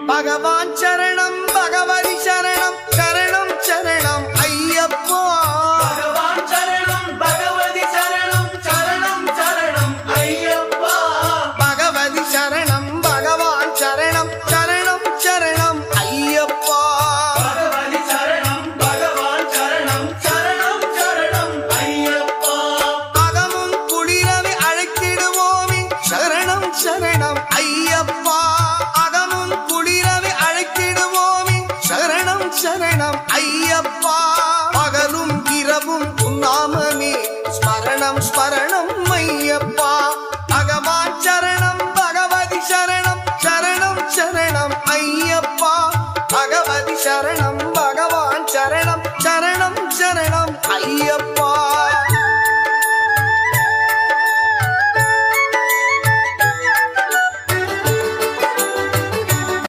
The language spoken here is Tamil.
பகவான் சரணம் பகவதி சரணம் சரணம் சரணம் ஐயப்பா பகவான் சரணம் பகவதி சரணம் சரணம் சரணம் ஐயப்பா பகவதி சரணம் பகவான் சரணம் சரணம் சரணம் ஐயப்பா பகவதி சரணம் பகவான் சரணம் சரணம் சரணம் ஐயப்பா அகமும் குளிரவை அழைத்திடுவோமே சரணம் சரணம் ஐயப்பா அகமும் குளிரவை அழைத்திடுவோமே சரணம் சரணம் ஐயப்பா பகலும் இரவும் உன்னாமமே ஸ்மரணம் ஸ்மரணம் ஐயப்பா பகவான் சரணம் பகவதி சரணம் சரணம் சரணம் ஐயப்பா பகவதி சரணம் பகவான் சரணம் சரணம் சரணம் ஐயப்பா